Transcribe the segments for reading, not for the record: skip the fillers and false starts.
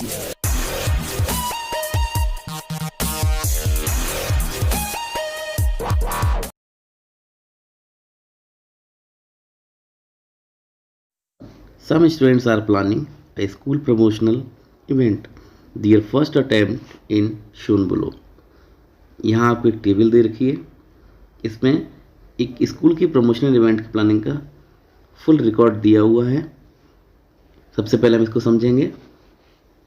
Some students are planning a school promotional event. Their first attempt in shown below. यहाँ आपको एक table दे रखी है, इसमें एक स्कूल की प्रमोशनल इवेंट की प्लानिंग का फुल रिकॉर्ड दिया हुआ है। सबसे पहले हम इसको समझेंगे।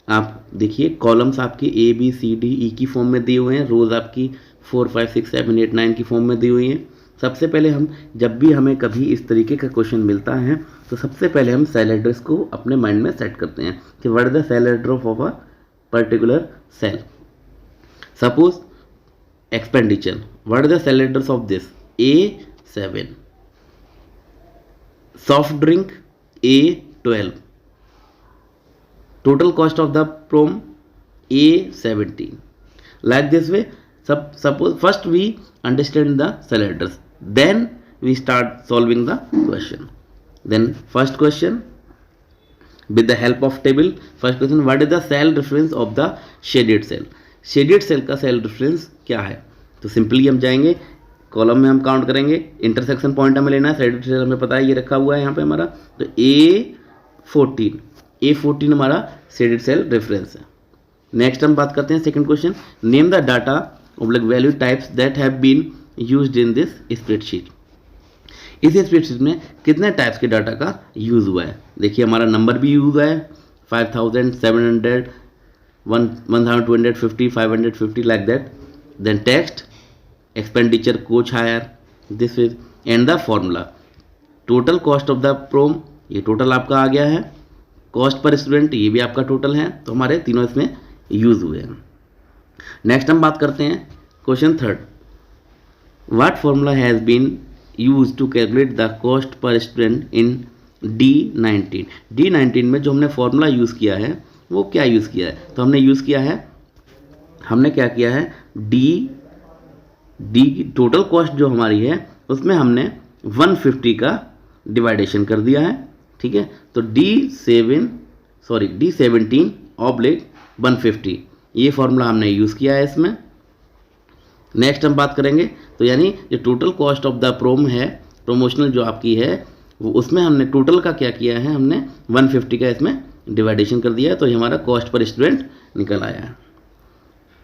आप देखिए कॉलम्स आपकी ABCDE की फॉर्म में दिए हुए हैं, रोज़ आपकी 4 5 6 7 8 9 की फॉर्म में दी हुई हैं। सबसे पहले हम जब भी हमें कभी इस तरीके का क्वेश्चन मिलता है तो सबसे पहले हम सेल एड्रेस को अपने माइंड में सेट करते हैं कि what is the cell address of a particular cell. Suppose expenditure, what is the cell address of this A7, soft drink A12, total cost of the prom A17. Like this way, suppose first we understand the cell address, then we start solving the question. Then first question with the help of table. First question, what is the cell reference of the shaded cell? Shaded cell का cell reference क्या है? तो simply हम जाएंगे column में, हम count करेंगे, intersection point हमें लेना है, शेडेड सेल हमें पता है ये रखा हुआ है यहाँ पे हमारा, तो A14 हमारा शेडेड सेल रेफरेंस है। नेक्स्ट हम बात करते हैं second question, name the data oblique value types that have been used in this spreadsheet. इस स्प्रेडशीट में कितने टाइप्स के डाटा का यूज़ हुआ है? देखिए हमारा नंबर भी यूज हुआ है 5700, 1250, 550 like that. Then text, expenditure, coach hire, this is and the formula. Total cost of the prom, ये टोटल आपका आ गया है। कॉस्ट पर स्टूडेंट, ये भी आपका टोटल है। तो हमारे तीनों इसमें यूज हुए हैं। नेक्स्ट हम बात करते हैं question third, what formula has been use to calculate the cost per student in D19। D19 में जो हमने फॉर्मूला यूज़ किया है वो क्या यूज़ किया है? तो हमने यूज़ किया है, हमने क्या किया है, डी की टोटल कॉस्ट जो हमारी है उसमें हमने 150 का डिवाइडेशन कर दिया है, ठीक है। तो D17/150 ये फॉर्मूला हमने यूज़ किया है इसमें। नेक्स्ट हम बात करेंगे, तो यानी जो टोटल कॉस्ट ऑफ द प्रोम है, प्रमोशनल जो आपकी है, वो उसमें हमने टोटल का क्या किया है, हमने 150 का इसमें डिवाइडेशन कर दिया है, तो ये हमारा कॉस्ट पर स्टूडेंट निकल आया है।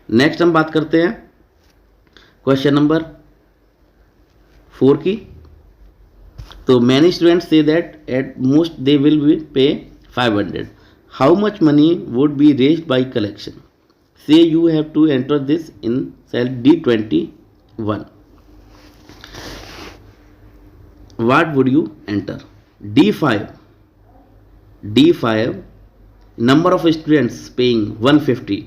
नेक्स्ट हम बात करते हैं क्वेश्चन नंबर 4 की। तो many students say that at most they will be pay 500, how much money would be raised by collection? Say you have to enter this in cell D21. What would you enter? D5 number of students paying 150.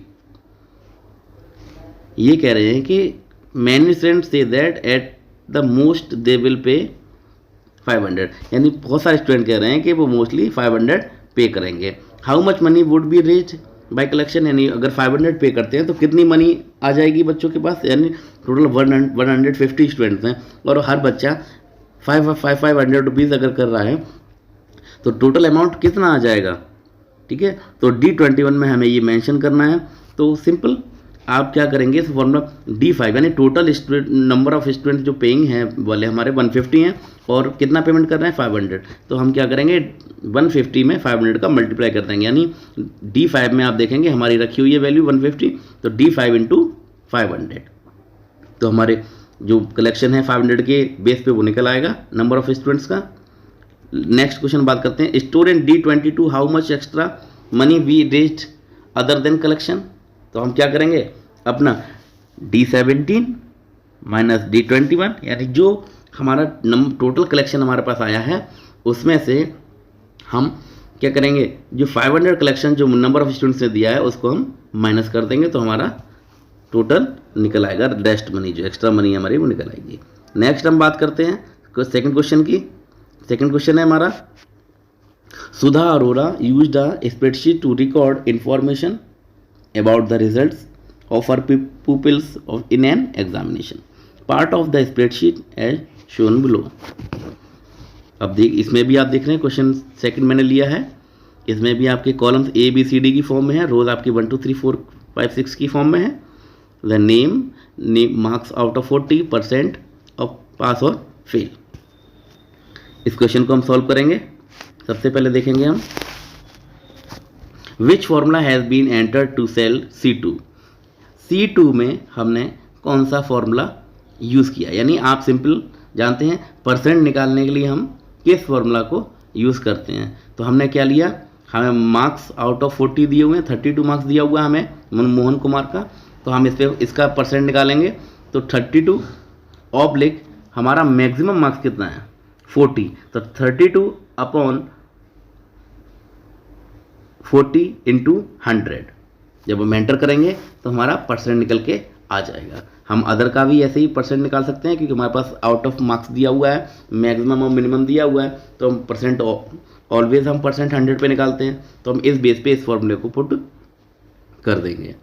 ये कह रहे हैं कि many students say that at the most they will pay 500, यानी बहुत सारे student कह रहे हैं कि वो मोस्टली 500 पे करेंगे। How much money would be raised by collection, यानी अगर 500 पे करते हैं तो कितनी मनी आ जाएगी बच्चों के पास? यानी टोटल 150 स्टूडेंट्स हैं और हर बच्चा 500 रुपीज़ अगर कर रहा है तो टोटल अमाउंट कितना आ जाएगा, ठीक है। तो D21 में हमें ये मेंशन करना है। तो सिंपल आप क्या करेंगे, इस फॉर्मूला D5 यानी टोटल नंबर ऑफ स्टूडेंट जो पेइंग हैं वाले हमारे 150 हैं और कितना पेमेंट कर रहे हैं 500, तो हम क्या करेंगे 150 में 500 का मल्टीप्लाई कर देंगे, यानी D5 में आप देखेंगे हमारी रखी हुई है वैल्यू 150, तो D5 × 500, तो हमारे जो कलेक्शन है 500 के बेस पे वो निकल आएगा नंबर ऑफ स्टूडेंट्स का। नेक्स्ट क्वेश्चन बात करते हैं, student D22 how much extra money we raised other than collection. तो हम क्या करेंगे, अपना D17 - D21 यानी जो हमारा टोटल कलेक्शन हमारे पास आया है उसमें से हम क्या करेंगे, जो 500 कलेक्शन जो नंबर ऑफ स्टूडेंट्स ने दिया है उसको हम माइनस कर देंगे, तो हमारा टोटल निकल आएगा, रेस्ट मनी जो एक्स्ट्रा मनी हमारी वो निकल आएगी। नेक्स्ट हम बात करते हैं सेकंड क्वेश्चन की। सेकंड क्वेश्चन है हमारा, Sudha Arora used a spreadsheet to record information about the results of her pupils in an examination. Part of the spreadsheet as shown below. अब इसमें भी आप देख रहे हैं क्वेश्चन सेकंड मैंने लिया है इसमें भी आपके columns A B C D की फॉर्म में है, रोज आपकी 1 2 3 4 5 6 की फॉर्म में है। The name marks out of 40% of pass और फेल। इस क्वेश्चन को हम सॉल्व करेंगे। सबसे पहले देखेंगे हम which formula has been entered to cell C2। C2 में हमने कौन सा फॉर्मूला यूज़ किया, यानी आप सिंपल जानते हैं परसेंट निकालने के लिए हम किस फॉर्मूला को यूज़ करते हैं। तो हमने क्या लिया, हमें मार्क्स आउट ऑफ 40 दिए हुए हैं, 32 मार्क्स दिया हुआ है हमें मोहन कुमार का, तो हम इस पर इसका परसेंट निकालेंगे। तो 32 ऑब्लिक हमारा मैक्सिमम मार्क्स कितना है 40, तो 32 अपॉन 40 इंटू 100 जब हम एंटर करेंगे तो हमारा परसेंट निकल के आ जाएगा। हम अदर का भी ऐसे ही परसेंट निकाल सकते हैं, क्योंकि हमारे पास आउट ऑफ मार्क्स दिया हुआ है, मैक्सिमम और मिनिमम दिया हुआ है, तो हम परसेंट ऑलवेज हम परसेंट 100 पे निकालते हैं। तो हम इस बेस पे इस फॉर्मूले को पुट कर देंगे।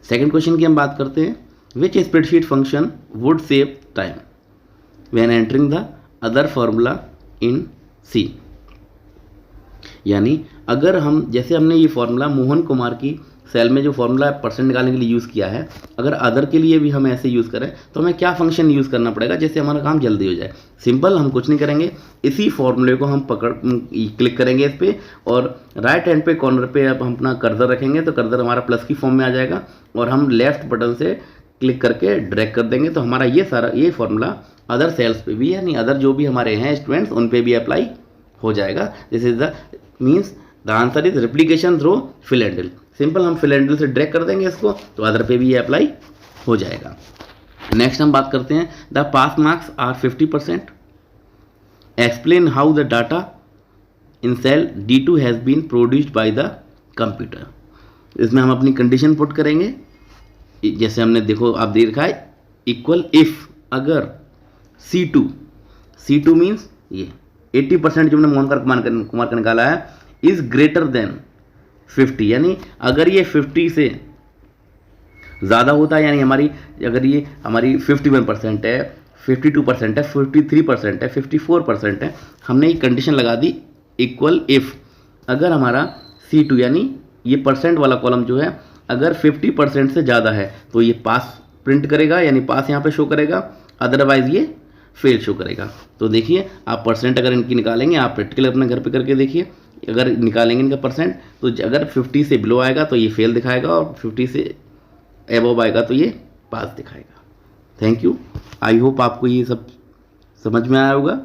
सेकंड क्वेश्चन की हम बात करते हैं, which spreadsheet function would save time when entering the other formula in C. यानी अगर हम जैसे हमने ये फॉर्मूला मोहन कुमार की सेल में जो फॉर्मूला परसेंट निकालने के लिए यूज़ किया है, अगर अदर के लिए भी हम ऐसे यूज़ करें तो हमें क्या फंक्शन यूज़ करना पड़ेगा जिससे हमारा काम जल्दी हो जाए। सिंपल, हम कुछ नहीं करेंगे, इसी फॉर्मूले को हम क्लिक करेंगे इस पर, और राइट हैंड पे कॉर्नर पे अब हम अपना कर्सर रखेंगे तो कर्सर हमारा प्लस की फॉर्म में आ जाएगा, और हम लेफ्ट बटन से क्लिक करके ड्रैग कर देंगे तो हमारा ये फॉर्मूला अदर सेल्स पे भी, यानी अदर जो भी हमारे हैं स्टूडेंट्स उन पे भी अप्लाई हो जाएगा। This is the means the answer is replication through fill and fill. Simple, हम फिल एंड फिल से ड्रैग कर देंगे इसको तो अदर पे भी ये अप्लाई हो जाएगा। नेक्स्ट हम बात करते हैं, the pass marks are 50%। Explain how the data in cell D2 has been produced by the computer. इसमें हम अपनी कंडीशन पुट करेंगे, जैसे हमने देखो आप दे रखा है इक्वल इफ, अगर C2 मीन्स ये 80% जो हमने मोहन कुमार का निकाला है इज ग्रेटर देन 50, यानी अगर ये 50 से ज़्यादा होता है, यानी अगर ये हमारी 51% है, 52% है, 53% है, 54% है, हमने ये कंडीशन लगा दी इक्वल इफ, अगर हमारा C2 यानी ये परसेंट वाला कॉलम जो है अगर 50% से ज़्यादा है तो ये पास प्रिंट करेगा, यानी पास यहाँ पे शो करेगा, अदरवाइज ये फेल शो करेगा। तो देखिए आप परसेंट अगर इनकी निकालेंगे, आप प्रैक्टिकल अपने घर पे करके देखिए, अगर निकालेंगे इनका परसेंट तो अगर 50 से बिलो आएगा तो ये फेल दिखाएगा, और 50 से एबव आएगा तो ये पास दिखाएगा। थैंक यू, आई होप आपको ये सब समझ में आया होगा।